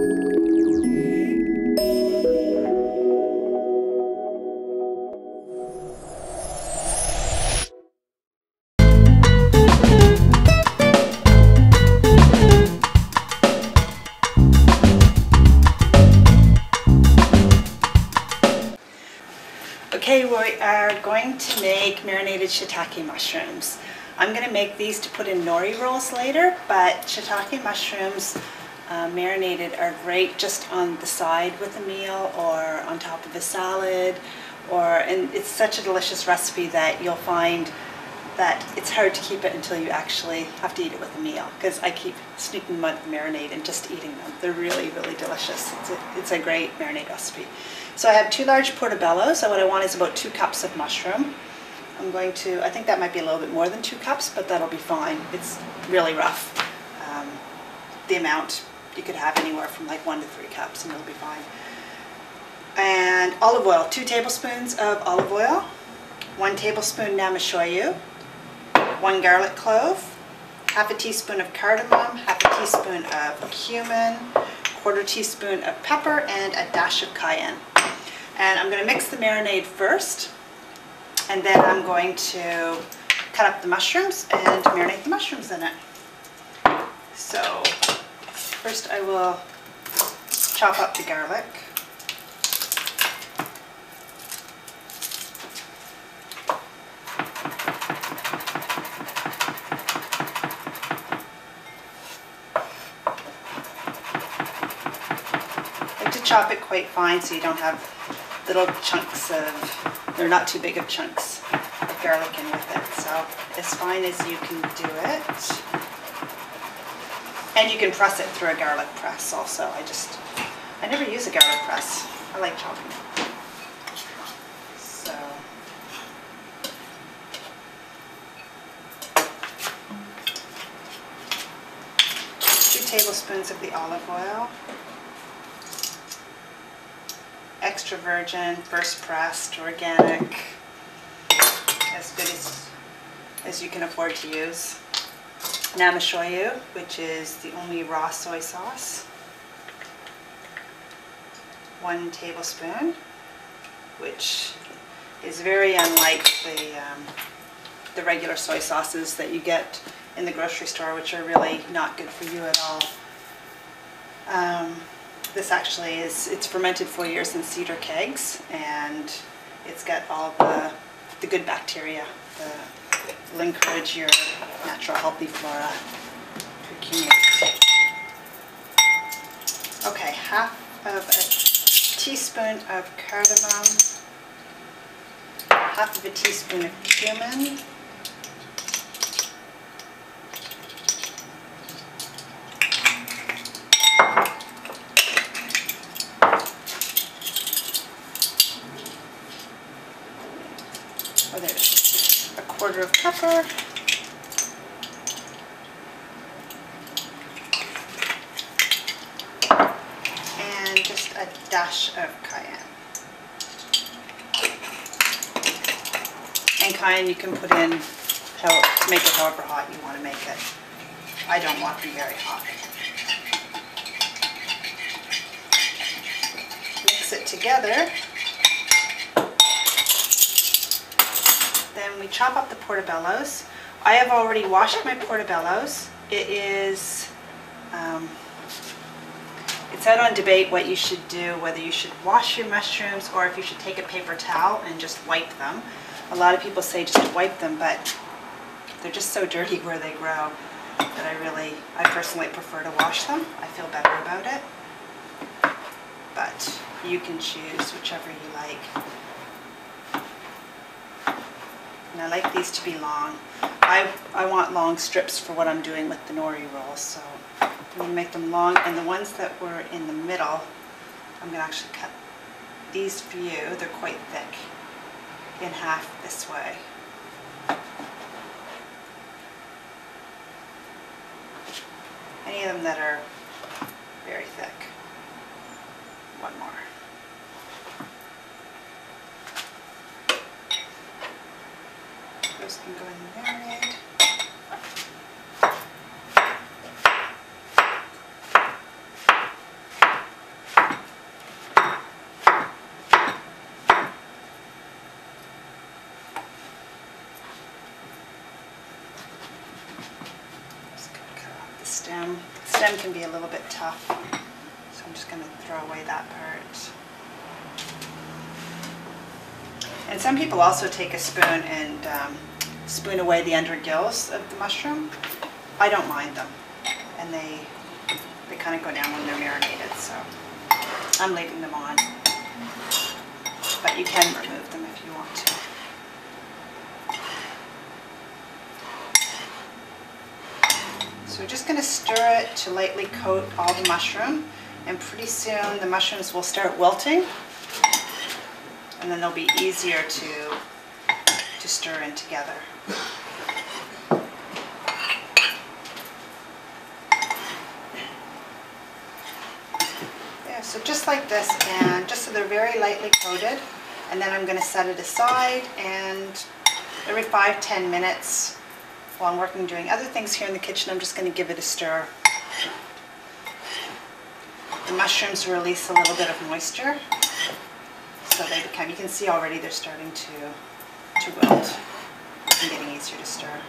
Okay, we are going to make marinated shiitake mushrooms. I'm going to make these to put in nori rolls later, but shiitake mushrooms marinated are great just on the side with a meal or on top of a salad, and it's such a delicious recipe that you'll find that it's hard to keep it until you actually have to eat it with a meal, because I keep sneaking them out of the marinade and just eating them. They're really, really delicious. It's a great marinade recipe. So I have 2 large portobellos, so what I want is about 2 cups of mushroom. I think that might be a little bit more than 2 cups, but that'll be fine. It's really rough. The amount you could have anywhere from like 1 to 3 cups and it'll be fine. And olive oil, 2 tablespoons of olive oil, 1 tablespoon namashoyu, 1 garlic clove, half a teaspoon of cardamom, half a teaspoon of cumin, 1/4 teaspoon of pepper, and a dash of cayenne. And I'm going to mix the marinade first, and then I'm going to cut up the mushrooms and marinate the mushrooms in it. So first I will chop up the garlic. Chop it quite fine so you don't have little chunks they're not too big of chunks of garlic in with it. So as fine as you can do it. And you can press it through a garlic press also. I never use a garlic press. I like chopping. So two tablespoons of the olive oil. Extra virgin, first pressed, organic, as good as you can afford to use. Namashoyu, which is the only raw soy sauce. 1 tablespoon, which is very unlike the regular soy sauces that you get in the grocery store, which are really not good for you at all. This actually it's fermented 4 years in cedar kegs, and it's got all the good bacteria that will encourage your natural healthy flora to accumulate. Okay, half of a teaspoon of cardamom, half of a teaspoon of cumin, there's a 1/4 of pepper, and just a dash of cayenne. And cayenne you can put in to make it however hot you want to make it. I don't want them very hot. Mix it together. Then we chop up the portobellos. I have already washed my portobellos. It's out on debate what you should do, whether you should wash your mushrooms or if you should take a paper towel and just wipe them. A lot of people say just wipe them, but they're just so dirty where they grow that I personally prefer to wash them. I feel better about it. But you can choose whichever you like. And I like these to be long. I want long strips for what I'm doing with the nori rolls, so I'm going to make them long. And the ones that were in the middle, I'm going to actually cut these for you. They're quite thick, in half this way. Any of them that are very thick. One more. Those can go in the marinade. spoon can be a little bit tough, so I'm just going to throw away that part. And some people also take a spoon and spoon away the under gills of the mushroom. I don't mind them, and they kind of go down when they're marinated, so I'm leaving them on. But you can remove them if you want to. So we're just going to stir it to lightly coat all the mushroom, and pretty soon the mushrooms will start wilting, and then they'll be easier to stir in together. Yeah, so just like this, and just so they're very lightly coated, and then I'm going to set it aside, and every 5-10 minutes while I'm working doing other things here in the kitchen, I'm just going to give it a stir. The mushrooms release a little bit of moisture, so they become, you can see already they're starting to wilt and getting easier to stir.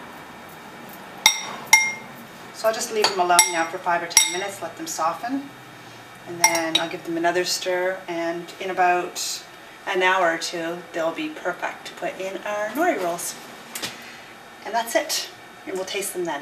So I'll just leave them alone now for 5 or 10 minutes, let them soften, and then I'll give them another stir, and in about an hour or two they'll be perfect to put in our nori rolls. And that's it, and we'll taste them then.